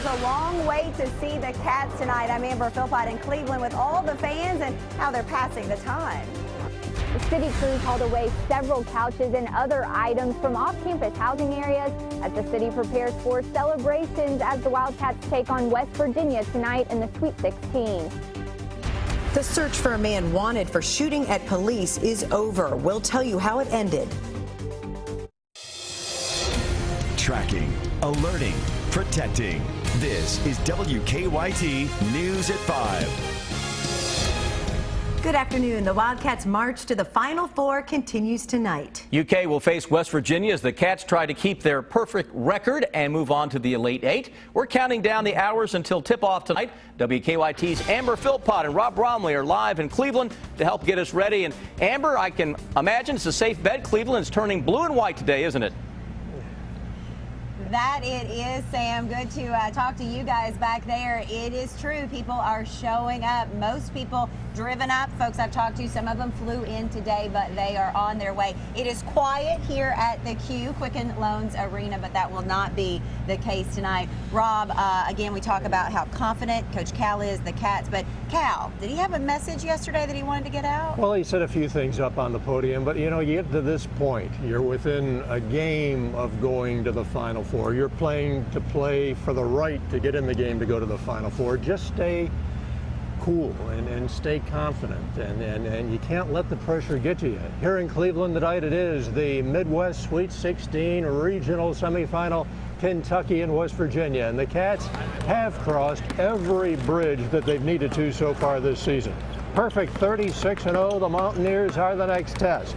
is a long way to see the Cats tonight. I'm Amber Philpott in Cleveland with all the fans and how they're passing the time. The city crew hauled away several couches and other items from off-campus housing areas as the city prepares for celebrations as the Wildcats take on West Virginia tonight in the Sweet 16. The search for a man wanted for shooting at police is over. We'll tell you how it ended. Tracking, alerting, protecting. This is WKYT News at 5. Good afternoon. The Wildcats' march to the Final Four continues tonight. UK will face West Virginia as the Cats try to keep their perfect record and move on to the Elite Eight. We're counting down the hours until tip-off tonight. WKYT's Amber Philpott and Rob Bromley are live in Cleveland to help get us ready. And Amber, I can imagine it's a safe bet. Cleveland's turning blue and white today, isn't it? That it is, Sam. Good to talk to you guys back there. It is true. People are showing up. Most people driven up. Folks I've talked to, some of them flew in today, but they are on their way. It is quiet here at the Quicken Loans Arena, but that will not be the case tonight. Rob, again, we talk about how confident Coach Cal is, the Cats, but Cal, did he have a message yesterday that he wanted to get out? Well, he said a few things up on the podium, but you know, you get to this point, you're within a game of going to the Final Four. You're playing to play for the right to get in the game to go to the Final Four. Just stay cool and stay confident, and you can't let the pressure get to you. Here in Cleveland tonight, it is the Midwest Sweet 16 regional semifinal, Kentucky and West Virginia, and the Cats have crossed every bridge that they've needed to so far this season. Perfect 36-0, the Mountaineers are the next test.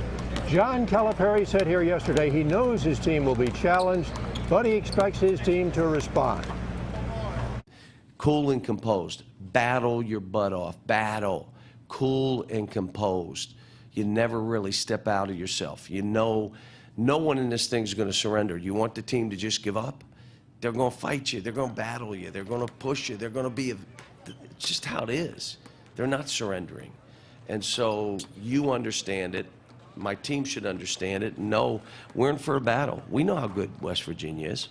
John Calipari said here yesterday he knows his team will be challenged, but he expects his team to respond. Cool and composed. Battle your butt off. Battle. Cool and composed. You never really step out of yourself. You know, no one in this thing is going to surrender. You want the team to just give up? They're going to fight you. They're going to battle you. They're going to push you. They're going to be, it's just how it is. They're not surrendering. And so you understand it. My team should understand it. No, we're in for a battle. We know how good West Virginia is.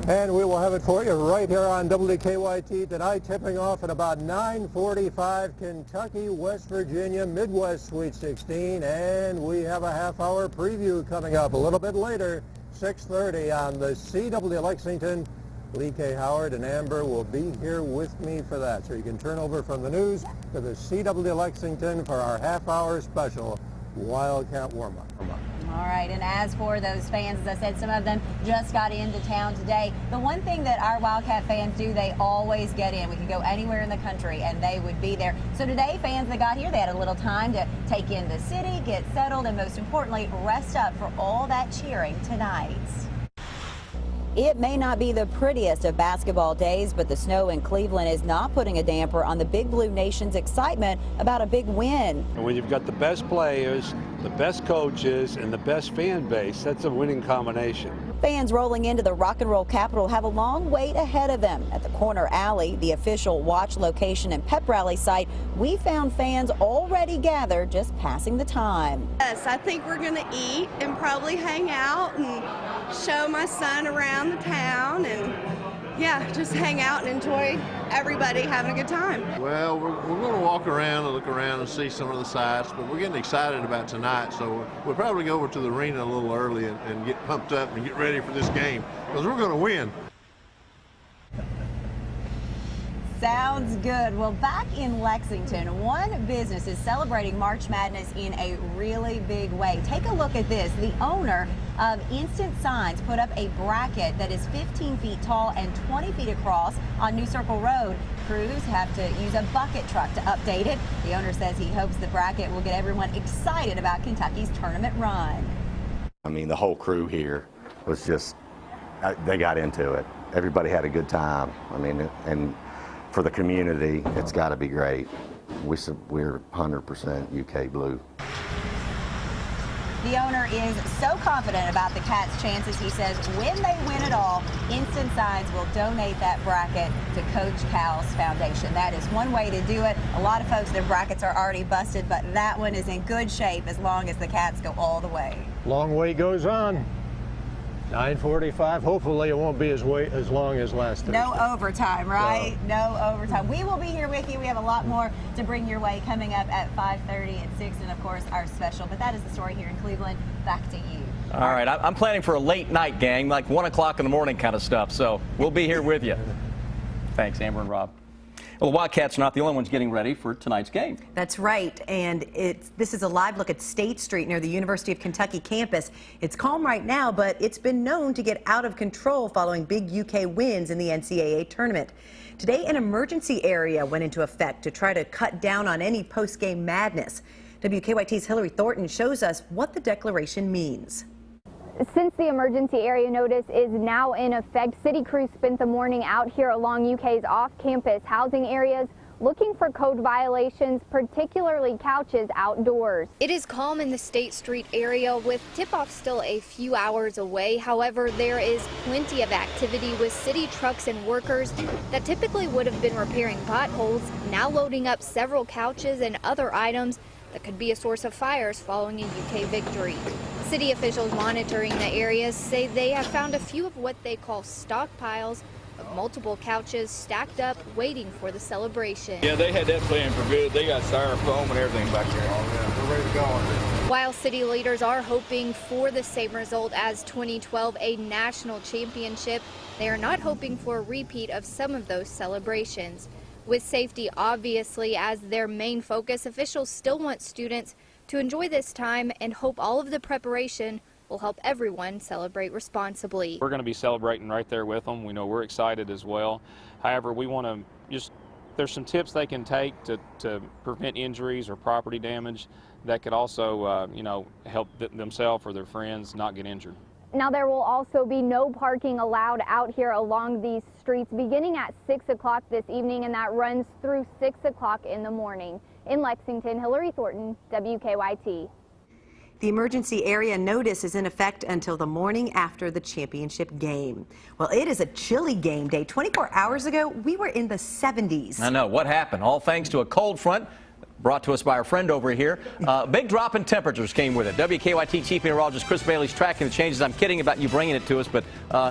And we will have it for you right here on WKYT tonight, tipping off at about 9:45, Kentucky, West Virginia, Midwest Sweet 16. And we have a half-hour preview coming up a little bit later, 6:30 on the CW Lexington. Lee K. Howard and Amber will be here with me for that. So you can turn over from the news to the CW Lexington for our half-hour special Wildcat warm-up. All right, and as for those fans, as I said, some of them just got into town today. The one thing that our Wildcat fans do, they always get in. We could go anywhere in the country and they would be there. So today, fans that got here, they had a little time to take in the city, get settled, and most importantly, rest up for all that cheering tonight. It may not be the prettiest of basketball days, but the snow in Cleveland is not putting a damper on the Big Blue Nation's excitement about a big win. And when you've got the best players, the best coaches, and the best fan base, that's a winning combination. Fans rolling into the rock and roll capital have a long wait ahead of them. At the corner alley, the official watch location and pep rally site, we found fans already gathered just passing the time. Yes, I think we're going to eat and probably hang out and show my son around the town and yeah, just hang out and enjoy everybody having a good time. Well, we're going to walk around and look around and see some of the sights, but we're getting excited about tonight, so we'll probably go over to the arena a little early and get pumped up and get ready for this game, because we're going to win. Sounds good. Well, back in Lexington, one business is celebrating March Madness in a really big way. Take a look at this. The owner of Instant Signs put up a bracket that is 15 feet tall and 20 feet across on New Circle Road. Crews have to use a bucket truck to update it. The owner says he hopes the bracket will get everyone excited about Kentucky's tournament run. I mean, the whole crew here was just, they got into it. Everybody had a good time. I mean, and for the community, it's got to be great. We're 100% UK blue. The owner is so confident about the Cats' chances, he says when they win it all, Instant Signs will donate that bracket to Coach Cal's foundation. That is one way to do it. A lot of folks, their brackets are already busted, but that one is in good shape as long as the Cats go all the way. Long way goes on. 9:45. Hopefully it won't be as long as last Thursday. No overtime, right? No overtime. We will be here with you. We have a lot more to bring your way coming up at 5:30 and 6, and of course our special. But that is the story here in Cleveland. Back to you. All right, I'm planning for a late night, gang, like 1 o'clock in the morning kind of stuff. So we'll be here with you. Thanks, Amber and Rob. Well, the Wildcats are not the only ones getting ready for tonight's game. That's right, and this is a live look at State Street near the University of Kentucky campus. It's calm right now, but it's been known to get out of control following big UK wins in the NCAA tournament. Today, an emergency area went into effect to try to cut down on any post-game madness. WKYT's Hillary Thornton shows us what the declaration means. Since the emergency area notice is now in effect, city crews spent the morning out here along UK's off-campus housing areas looking for code violations, particularly couches outdoors. It is calm in the State Street area with tip-off still a few hours away. However, there is plenty of activity with city trucks and workers that typically would have been repairing potholes, now loading up several couches and other items that could be a source of fires following a UK victory. City officials monitoring the areas say they have found a few of what they call stockpiles of multiple couches stacked up waiting for the celebration. Yeah, they had that planned for good. They got styrofoam and everything back there. Oh, yeah, we're ready to go. While city leaders are hoping for the same result as 2012, a national championship, they are not hoping for a repeat of some of those celebrations. With safety obviously as their main focus, officials still want students to enjoy this time and hope all of the preparation will help everyone celebrate responsibly. We're going to be celebrating right there with them. We know we're excited as well. However, we want to there's some tips they can take to prevent injuries or property damage that could also, help themselves or their friends not get injured. Now, there will also be no parking allowed out here along these streets beginning at 6 o'clock this evening, and that runs through 6 o'clock in the morning. In Lexington, Hillary Thornton, WKYT. The emergency area notice is in effect until the morning after the championship game. Well, it is a chilly game day. 24 hours ago, we were in the 70s. I know. What happened? All thanks to a cold front brought to us by our friend over here. Big drop in temperatures came with it. WKYT Chief Meteorologist Chris Bailey's tracking the changes. I'm kidding about you bringing it to us, but,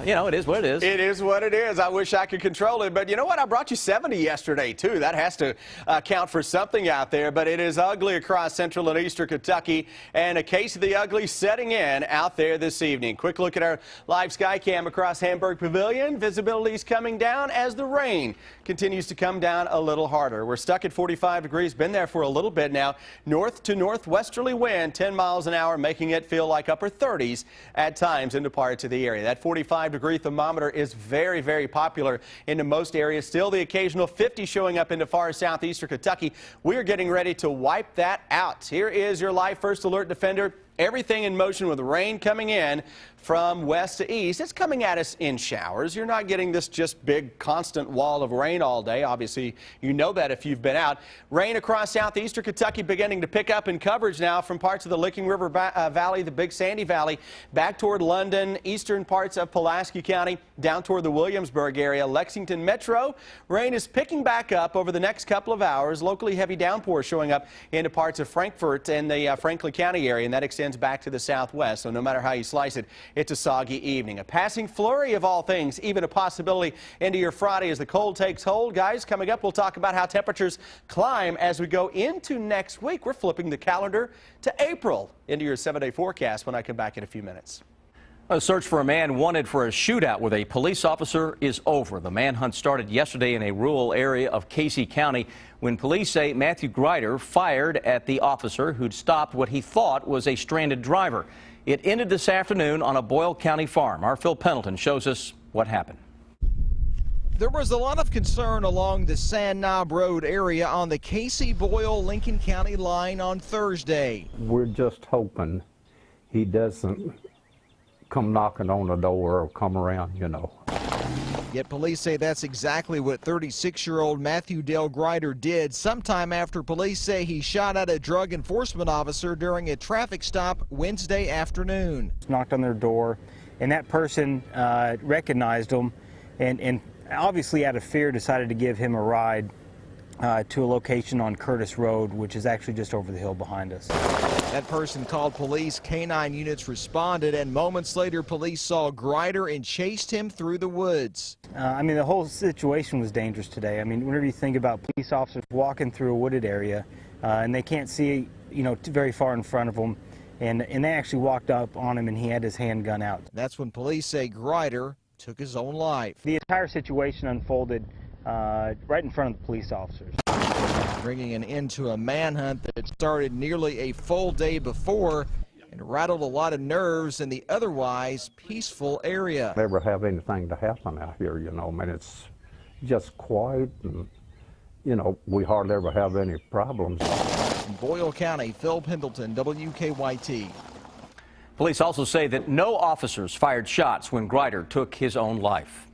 it is what it is. It is what it is. I wish I could control it, but you know what? I brought you 70 yesterday, too. That has to count for something out there, but it is ugly across central and eastern Kentucky, and a case of the ugly setting in out there this evening. Quick look at our live sky cam across Hamburg Pavilion. Visibility is coming down as the rain continues to come down a little harder. We're stuck at 45 degrees, been there for a little bit now. North to northwesterly wind, 10 miles an hour, making it feel like upper 30s at times into parts of the area. That 45-degree thermometer is very, very popular into most areas. Still the occasional 50 showing up into far southeastern Kentucky. We're getting ready to wipe that out. Here is your live first alert defender. Everything in motion with rain coming in from west to east. It's coming at us in showers. You're not getting this just big constant wall of rain all day. Obviously, you know that if you've been out. Rain across southeastern Kentucky beginning to pick up in coverage now from parts of the Licking River Valley, the Big Sandy Valley, back toward London, eastern parts of Pulaski County, down toward the Williamsburg area. Lexington Metro, rain is picking back up over the next couple of hours. Locally heavy downpour showing up into parts of Frankfort and the Franklin County area, and that extends back to the southwest. So no matter how you slice it, it's a soggy evening. A passing flurry of all things, even a possibility into your Friday as the cold takes hold. Guys, coming up, we'll talk about how temperatures climb as we go into next week. We're flipping the calendar to April into your 7-day forecast when I come back in a few minutes. A search for a man wanted for a shootout with a police officer is over. The manhunt started yesterday in a rural area of Casey County when police say Matthew Grider fired at the officer who'd stopped what he thought was a stranded driver. It ended this afternoon on a Boyle County farm. Our Phil Pendleton shows us what happened. There was a lot of concern along the Sand Knob Road area on the Casey-Boyle-Lincoln County line on Thursday. We're just hoping he doesn't come knocking on the door or come around, Yet police say that's exactly what 36-year-old Matthew Dale Grider did sometime after police say he shot at a drug enforcement officer during a traffic stop Wednesday afternoon. Knocked on their door, and that person recognized him and obviously out of fear decided to give him a ride to a location on Curtis Road, which is actually just over the hill behind us. That person called police, K-9 units responded, and moments later police saw Grider and chased him through the woods. I mean, the whole situation was dangerous today. I mean, whenever you think about police officers walking through a wooded area and they can't see, very far in front of them, and they actually walked up on him and he had his handgun out. That's when police say Grider took his own life. The entire situation unfolded right in front of the police officers, bringing an end to a manhunt that started nearly a full day before and rattled a lot of nerves in the otherwise peaceful area. Never have anything to happen out here, I mean, it's just quiet and, we hardly ever have any problems. In Boyle County, Phil Pendleton, WKYT. Police also say that no officers fired shots when Grider took his own life.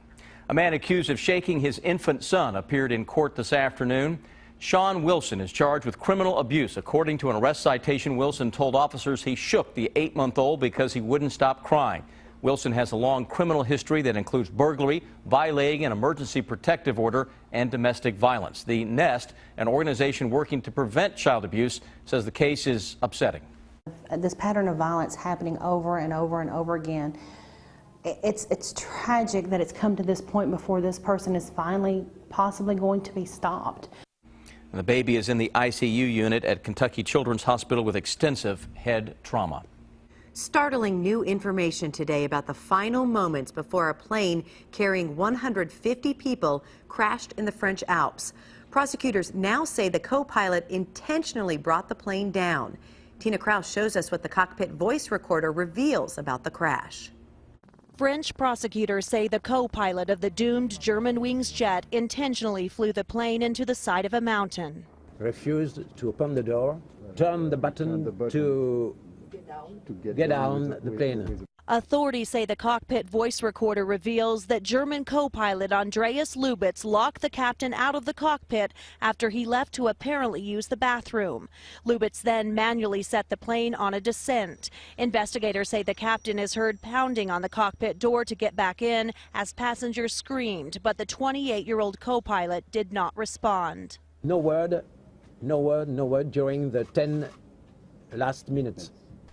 A man accused of shaking his infant son appeared in court this afternoon. Sean Wilson is charged with criminal abuse. According to an arrest citation, Wilson told officers he shook the 8-month-old because he wouldn't stop crying. Wilson has a long criminal history that includes burglary, violating an emergency protective order, and domestic violence. The Nest, an organization working to prevent child abuse, says the case is upsetting. This pattern of violence happening over and over and over again. It's tragic that it's come to this point before this person is finally possibly going to be stopped. And the baby is in the ICU unit at Kentucky Children's Hospital with extensive head trauma. Startling new information today about the final moments before a plane carrying 150 people crashed in the French Alps. Prosecutors now say the co-pilot intentionally brought the plane down. Tina Kraus shows us what the cockpit voice recorder reveals about the crash. French prosecutors say the co-pilot of the doomed Germanwings jet intentionally flew the plane into the side of a mountain. Refused to open the door, turn the button to get down the plane. Authorities say the cockpit voice recorder reveals that German co-pilot Andreas Lubitz locked the captain out of the cockpit after he left to apparently use the bathroom. Lubitz then manually set the plane on a descent. Investigators say the captain is heard pounding on the cockpit door to get back in as passengers screamed, but the 28-year-old co-pilot did not respond. No word during the 10 last minutes.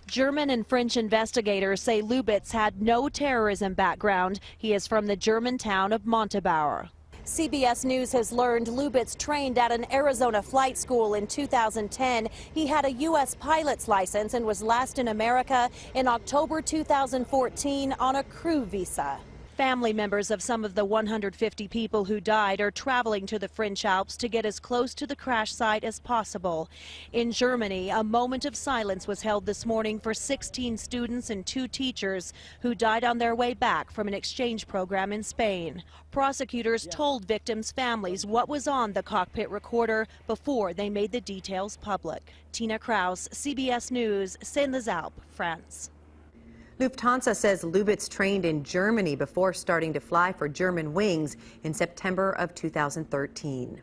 German and French investigators say Lubitz had no terrorism background. He is from the German town of Montabaur. CBS News has learned Lubitz trained at an Arizona flight school in 2010. He had a U.S. pilot's license and was last in America in October 2014 on a crew visa. Family members of some of the 150 people who died are traveling to the French Alps to get as close to the crash site as possible. In Germany, a moment of silence was held this morning for 16 students and 2 teachers who died on their way back from an exchange program in Spain. Prosecutors told victims' families what was on the cockpit recorder before they made the details public. Tina Kraus, CBS News, Saint-Lazare, France. Lufthansa says Lubitz trained in Germany before starting to fly for Germanwings in September of 2013.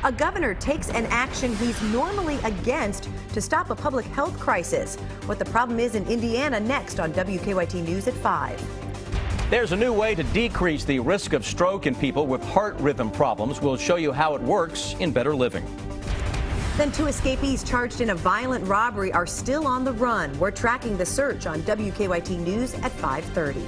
A governor takes an action he's normally against to stop a public health crisis. What the problem is in Indiana next on WKYT News at 5. There's a new way to decrease the risk of stroke in people with heart rhythm problems. We'll show you how it works in Better Living. Then 2 escapees charged in a violent robbery are still on the run. We're tracking the search on WKYT News at 5:30.